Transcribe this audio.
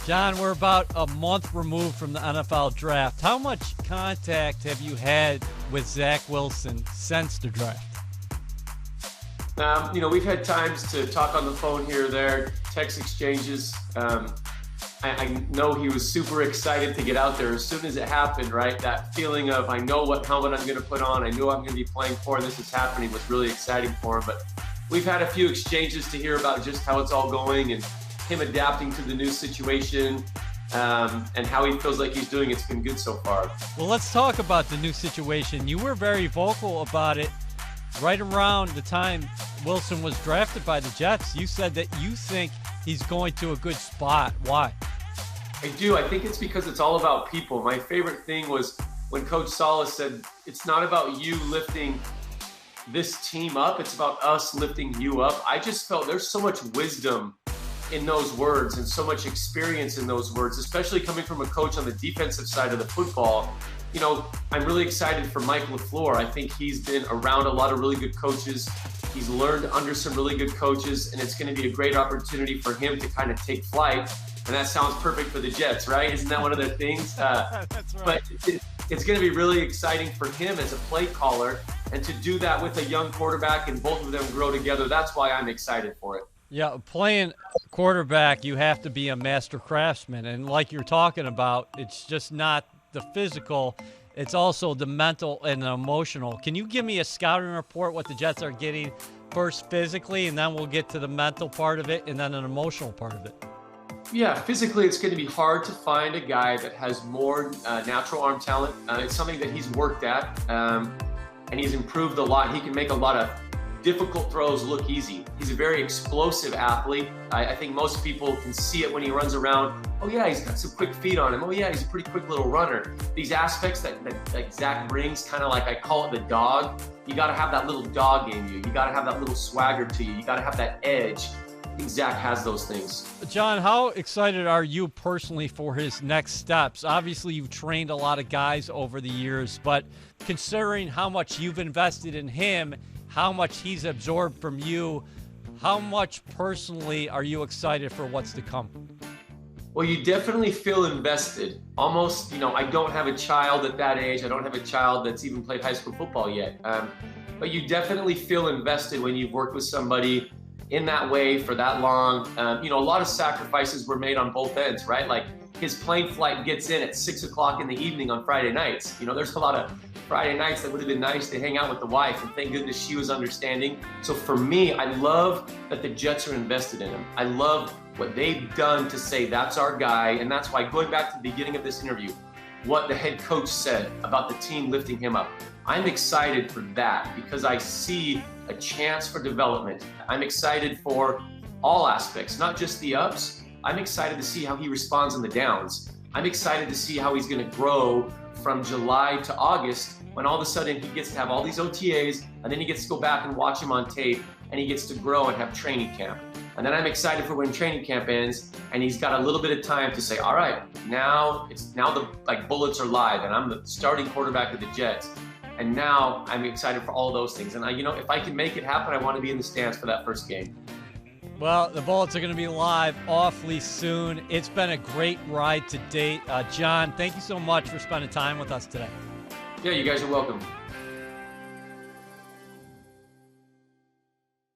John, we're about a month removed from the NFL draft. How much contact have you had with Zach Wilson since the draft? We've had times to talk on the phone here or there, text exchanges. I know he was super excited to get out there as soon as it happened, right? That feeling of, I know what helmet I'm going to put on. I know I'm going to be playing for, and this is happening was really exciting for him. But we've had a few exchanges to hear about just how it's all going and him adapting to the new situation and how he feels like he's doing. It's been good so far. Well, let's talk about the new situation. You were very vocal about it right around the time Wilson was drafted by the Jets. You said that you think he's going to a good spot. Why? I do. I think it's because it's all about people. My favorite thing was when Coach Salas said, it's not about you lifting this team up, it's about us lifting you up. I just felt there's so much wisdom in those words and so much experience in those words, especially coming from a coach on the defensive side of the football. You know, I'm really excited for Mike LaFleur. I think he's been around a lot of really good coaches. He's learned under some really good coaches, and it's going to be a great opportunity for him to kind of take flight. And that sounds perfect for the Jets, right? Isn't that one of their things? That's right. But it's going to be really exciting for him as a play caller, and to do that with a young quarterback and both of them grow together. That's why I'm excited for it. Yeah, playing quarterback, you have to be a master craftsman. And like you're talking about, it's just not the physical, it's also the mental and the emotional. Can you give me a scouting report what the Jets are getting first physically, and then we'll get to the mental part of it and then an emotional part of it? Yeah, physically it's going to be hard to find a guy that has more natural arm talent. It's something that he's worked at, and he's improved a lot. He can make a lot of difficult throws look easy. He's a very explosive athlete. I think most people can see it when he runs around. Oh yeah, he's got some quick feet on him. Oh yeah, he's a pretty quick little runner. These aspects that Zach brings, kind of like I call it the dog. You got to have that little dog in you. You got to have that little swagger to you. You got to have that edge. I think Zach has those things. John, how excited are you personally for his next steps? Obviously, you've trained a lot of guys over the years, but considering how much you've invested in him, how much he's absorbed from you, how much personally are you excited for what's to come? Well, you definitely feel invested. Almost, I don't have a child at that age. I don't have a child that's even played high school football yet. But you definitely feel invested when you've worked with somebody in that way for that long. A lot of sacrifices were made on both ends, right? Like his plane flight gets in at 6 o'clock in the evening on Friday nights. There's a lot of Friday nights that would have been nice to hang out with the wife, and thank goodness she was understanding. So for me, I love that the Jets are invested in him. I love what they've done to say that's our guy, and that's why, going back to the beginning of this interview, what the head coach said about the team lifting him up. I'm excited for that because I see a chance for development. I'm excited for all aspects, not just the ups. I'm excited to see how he responds on the downs. I'm excited to see how he's going to grow from July to August, when all of a sudden he gets to have all these OTAs, and then he gets to go back and watch him on tape, and he gets to grow and have training camp. And then I'm excited for when training camp ends, and he's got a little bit of time to say, all right, now the bullets are live, and I'm the starting quarterback of the Jets. And now I'm excited for all those things. And if I can make it happen, I want to be in the stands for that first game. Well, the Bullets are going to be live awfully soon. It's been a great ride to date. John, thank you so much for spending time with us today. Yeah, you guys are welcome.